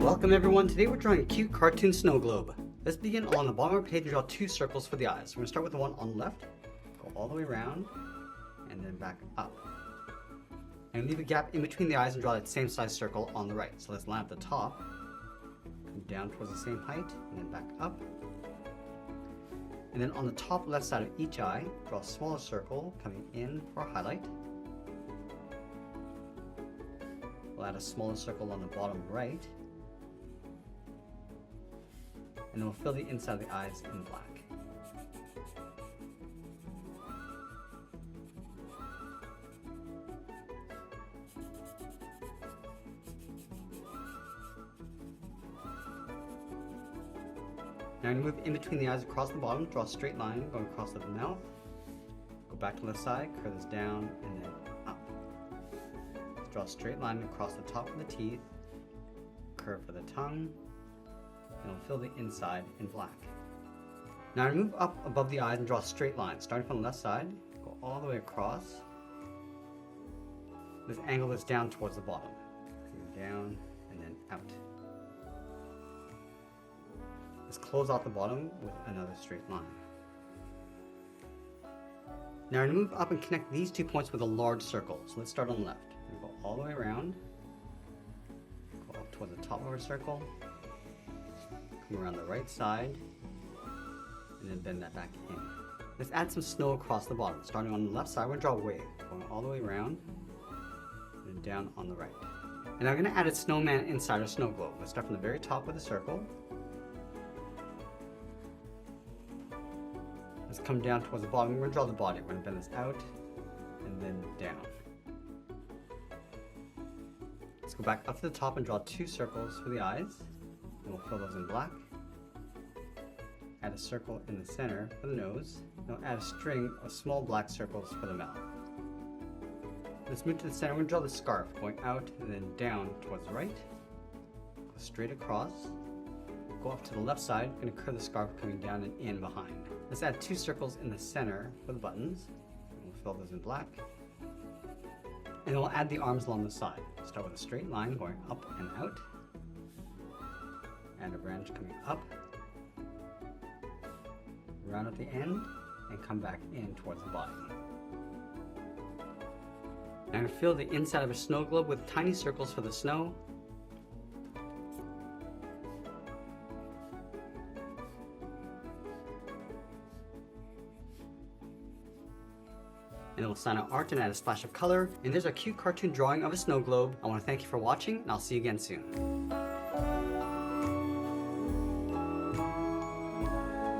Welcome everyone, today we're drawing a cute cartoon snow globe. Let's begin on the bottom of the page and draw two circles for the eyes. We're going to start with the one on the left, go all the way around, and then back up. And leave a gap in between the eyes and draw that same size circle on the right. So let's line up the top, come down towards the same height, and then back up. And then on the top left side of each eye, draw a smaller circle coming in for a highlight. We'll add a smaller circle on the bottom right. And then we'll fill the inside of the eyes in black. Now I'm going to move in between the eyes across the bottom, draw a straight line going across the mouth, go back to the left side, curve this down, and then up. Let's draw a straight line across the top of the teeth, curve for the tongue, and we'll fill the inside in black. Now I move up above the eyes and draw a straight line, starting from the left side, go all the way across. Let's angle this down towards the bottom, down and then out. Let's close off the bottom with another straight line. Now I'm going to move up and connect these 2 points with a large circle. So let's start on the left. We're going to go all the way around, go up towards the top of our circle, come around the right side, and then bend that back in. Let's add some snow across the bottom. Starting on the left side, we're going to draw a wave, going all the way around, and then down on the right. And I'm going to add a snowman inside our snow globe. Let's start from the very top with a circle. Let's come down towards the bottom. We're going to draw the body. We're going to bend this out and then down. Let's go back up to the top and draw 2 circles for the eyes. And we'll fill those in black. Add a circle in the center for the nose. Now add a string of small black circles for the mouth. Let's move to the center. We're going to draw the scarf going out and then down towards the right. Go straight across. Go up to the left side. We're going to curve the scarf coming down and in behind. Let's add 2 circles in the center for the buttons. We'll fill those in black. And then we'll add the arms along the side. Start with a straight line going up and out. Add a branch coming up. Round at the end and come back in towards the body. Now I'm going to fill the inside of a snow globe with tiny circles for the snow. And then we'll sign our art and add a splash of color. And there's our cute cartoon drawing of a snow globe. I want to thank you for watching, and I'll see you again soon.